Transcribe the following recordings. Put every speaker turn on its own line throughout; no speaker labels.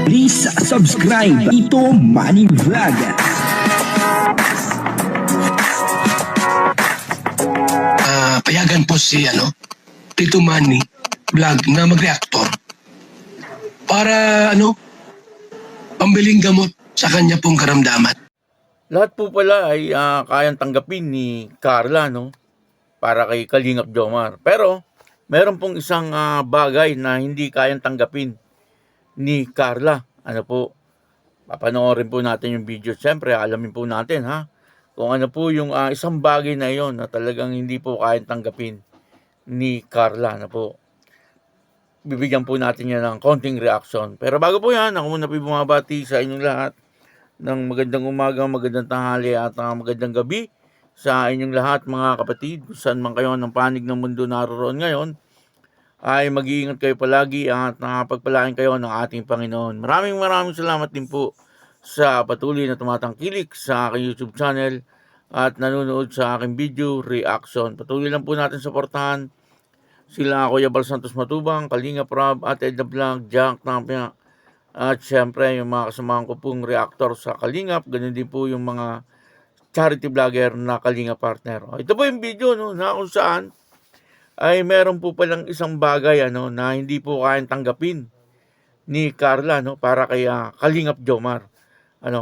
Please subscribe Tito Manny Vlog.
Payagan po si Tito Manny Vlog na mag-reactor para pambiling gamot sa kanya pong karamdaman.
Lahat po pala ay kayang tanggapin ni Carla, para kay Kalingap Jomar. Pero meron pong isang bagay na hindi kayang tanggapin ni Carla. Papanoorin po natin yung video. Siyempre, alamin po natin kung ano po yung isang bagay na yon na talagang hindi po kayang tanggapin ni Carla. Bibigyan po natin yan ng konting reaction. Pero bago po yan, ako muna po bumabati sa inyong lahat ng magandang umaga, magandang tanghali at magandang gabi sa inyong lahat mga kapatid. Kung saan man kayo ng panig ng mundo naroon ngayon, ay mag-iingat kayo palagi at nakapagpalain kayo ng ating Panginoon. Maraming salamat din po sa patuloy na tumatangkilik sa aking YouTube channel at nanonood sa aking video reaction. Patuloy lang po natin suportahan sila Kuya Bal Santos Matubang, Kalingap Rob, at Edna Vlog, Jack Tampia, at syempre yung mga kasamahan ko pong reactor sa Kalingap. Ganun din po yung mga charity vlogger na Kalingap partner. Ito po yung video na kung saan ay meron po palang isang bagay na hindi po kayang tanggapin ni Carla para kay Kalingap Jomar.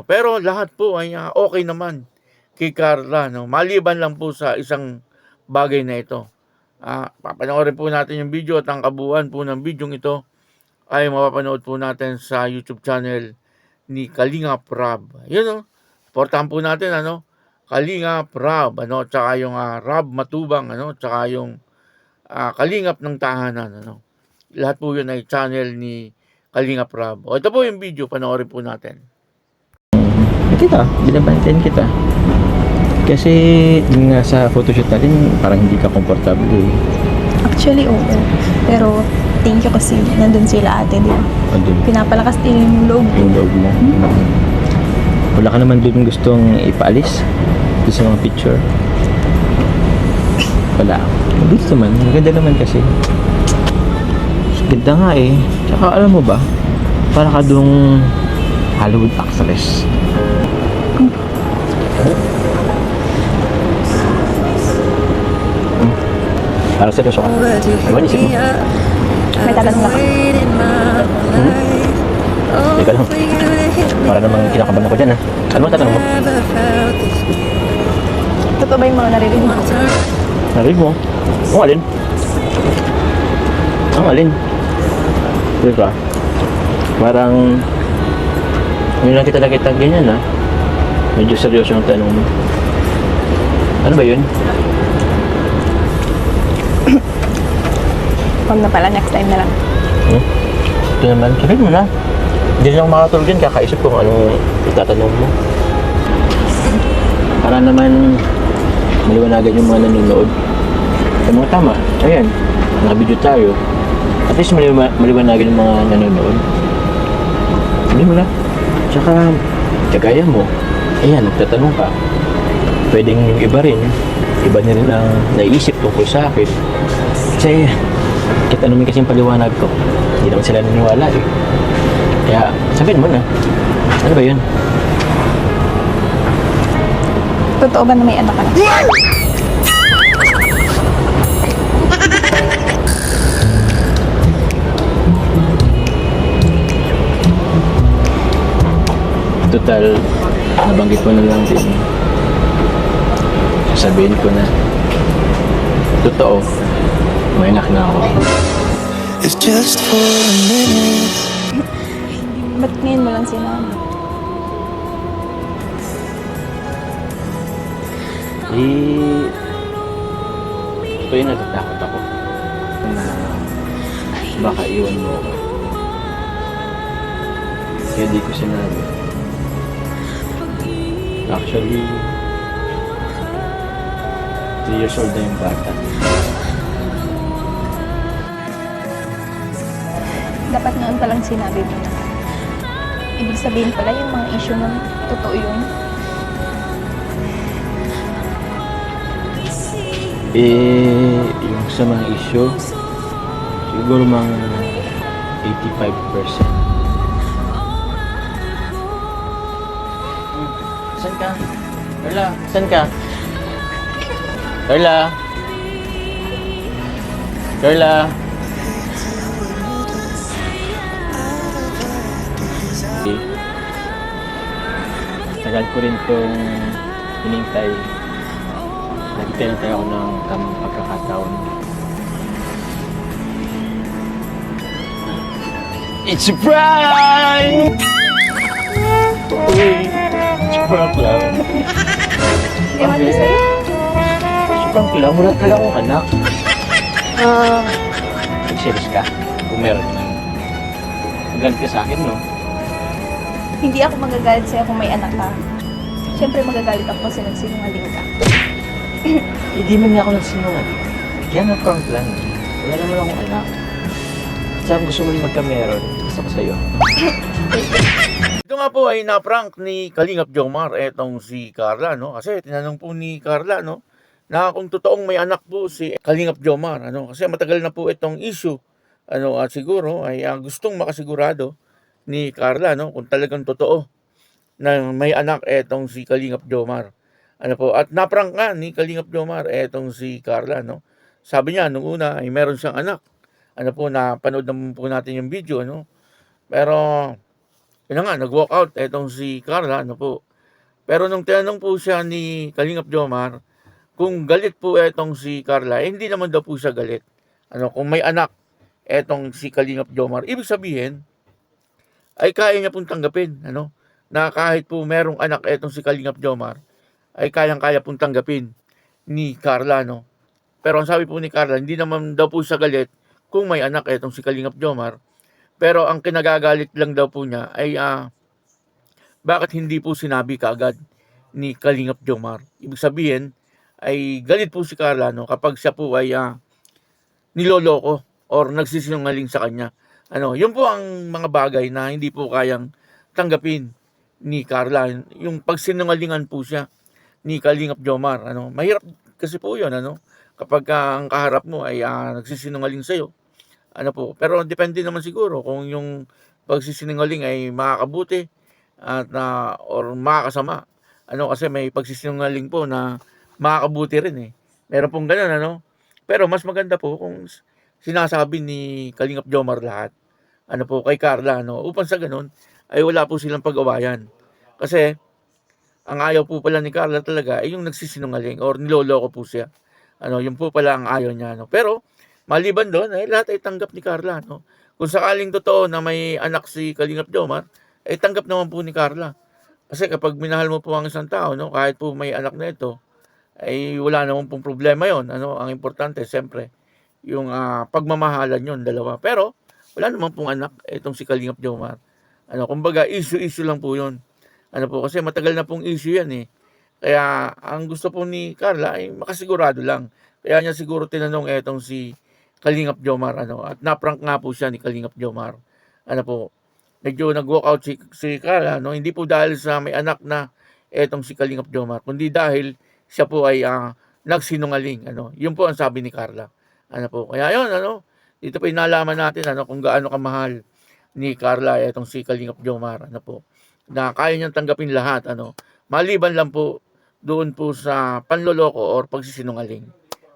Pero lahat po ay okay naman kay Carla, maliban lang po sa isang bagay na ito. Papanoorin po natin yung video at ang kabuuan po ng video ito ay mapapanood po natin sa YouTube channel ni Kalingap Rob. Yun supportahan po natin Kalingap Rob, tsaka yung Rob Matubang, tsaka yung Kalingap ng Tahanan, Lahat po yun ay channel ni Kalingap Rob. Ito po yung video, panoorin po natin.
Binabantayan kita. Kasi yung nga sa photoshoot natin, parang hindi ka komportable .
Actually, oo. Pero thank you kasi nandun sila ate, di ba?
Andun.
Pinapalakas din yung loob.
Yung loob mo. Wala ka naman dun gustong ipaalis doon sa mga picture. Wala. Dito naman. Maganda naman kasi. Ganda nga . Tsaka alam mo ba, para ka dong Hollywood actress. Parang seryoso ka. Ano isip mo?
May tatanong ako.
Teka lang. Para namang kinakabahan ako dyan Ano ang tatanong mo?
Totoo ba yung mga naririnig mo?
Narinig mo? Ang alin? Ang alin? Diba? Parang ngayon lang kita nakita ganyan Medyo seryoso yung tanong mo. Ano ba yun?
Huwag na pala, next time na lang.
Ito naman, sabihin mo na. Hindi rin ako makatulog dyan, kakaisip ko kung anong itatanong mo. Para naman maliwanagan yung mga nanonood. Yung mga tama, ayan, nakabidyo tayo. At least maliwanagan yung mga nanonood. Hindi mo na. Tsaka, kagaya mo, ayan, nagtatanong ka. Pwedeng yung iba rin, iba na rin ang naiisip tungkol sa akin. Kasi, kita naman kasi yung paliwanag ko. Hindi naman sila naniwala Kaya, sabihin mo na. Ano ba yun?
Totoo ba na may anak ka na?
Total, nabanggit ko na lang din. Sasabihin ko na. Totoo, may anak na ako.
It's just for a minute.
Ba't ngayon mo lang sinabi?
Ito yung natatakot ako. Na baka iwan mo ako. Kaya di ko sinabi. Actually, 3 years old na yung bata.
Dapat noon palang sinabi mo na. Ibig sabihin pala yung mga issue ng totoo yun.
Yung sa mga issue, siguro mga 85%. saan ka? Carla, saan ka? Carla? Carla? Tagal ko rin itong hinintay. Nagtintay ako ng tamang pagkakataon. It's a prank! Uy, it's a prank lang.
Ewan ko sa'yo.
It's a prank lang. Wala talaga akong anak. Nag-serious ka? Kung meron man. Magalit ka sa akin, no?
Hindi ako magagalit sa'yo kung may anak ka. Siyempre magagalit ako kasi nagsinungaling ka.
Hindi man nga ako nagsinungaling. Yan ang prank lang. Wala naman akong anak. Saan gusto mo rin magka-meron? Gusto ko sa'yo.
Ito nga po ay na-prank ni Kalingap Jomar, etong si Carla, no? Kasi tinanong po ni Carla, no? Na kung totoong may anak po si Kalingap Jomar, ano? Kasi matagal na po itong issue, ano? At siguro ay gustong makasigurado ni Carla, no? Kung talagang totoo na may anak etong si Kalingap Jomar. Ano po? At na-prank nga ni Kalingap Jomar etong si Carla, no? Sabi niya, nung una ay meron siyang anak. Ano po, napanood naman po natin yung video, ano? Pero, yun na nga, nag-walk out etong si Carla, ano po. Pero nung tinanong po siya ni Kalingap Jomar, kung galit po etong si Carla, hindi naman daw po siya galit. Ano, kung may anak etong si Kalingap Jomar, ibig sabihin, ay kaya niya pong tanggapin, ano? Na kahit po merong anak etong si Kalingap Jomar, ay kayang-kaya pong tanggapin ni Carla, no? Pero ang sabi po ni Carla, hindi naman daw po siya galit kung may anak etong si Kalingap Jomar. Pero ang kinagagalit lang daw po niya ay bakit hindi po sinabi kaagad ni Kalingap Jomar. Ibig sabihin ay galit po si Carla, no, kapag siya po ay niloloko or nagsisinungaling sa kanya. Ano, yun po ang mga bagay na hindi po kayang tanggapin ni Carla. Yung pagsinungalingan po siya ni Kalingap Jomar. Ano, mahirap kasi po yun, ano, kapag ang kaharap mo ay nagsisinungaling sa'yo. Ano po, pero depende naman siguro kung yung pagsisinungaling ay makakabuti at or makakasama. Ano, kasi may pagsisinungaling po na makakabuti rin eh. Meron pong ganun, ano. Pero mas maganda po kung sinasabi ni Kalingap Jomar lahat. Ano po, kay Carla, ano, upang sa ganun ay wala po silang pag-awayan. Kasi ang ayaw po pala ni Carla talaga ay yung nagsisinungaling or niloloko po siya. Ano, yun po pala ang ayaw niya, no. Pero maliban doon, ay lahat ay tanggap ni Carla, no? Kung sakaling totoo na may anak si Kalingap Jomar, ay tanggap naman po ni Carla. Kasi kapag minahal mo po ang isang tao, no, kahit po may anak na ito, ay wala naman pong problema yon. Ano, ang importante, siyempre, yung pagmamahalan yon dalawa. Pero, wala naman pong anak, itong si Kalingap Jomar. Ano, kumbaga, issue lang po yon. Ano po, kasi matagal na pong issue yan eh. Kaya, ang gusto po ni Carla ay makasigurado lang. Kaya niya siguro tinanong etong si Kalingap Jomar, ano, at naprank nga po siya ni Kalingap Jomar. Ano po, medyo nag-walk out si Carla, no, hindi po dahil sa may anak na etong si Kalingap Jomar, kundi dahil siya po ay nagsinungaling, ano. Yun po ang sabi ni Carla. Ano po, kaya yun, ano, dito po inalaman natin, ano, kung gaano kamahal ni Carla etong si Kalingap Jomar, ano po, na kaya niyang tanggapin lahat, ano, maliban lang po doon po sa panloloko or pagsisinungaling.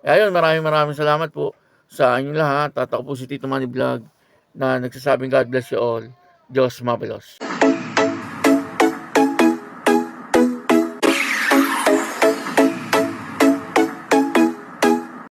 Kaya yun, maraming salamat po sa inyong lahat. At ako po si Tito Manny Vlog na nagsasabing God bless you all. Diyos mabalos.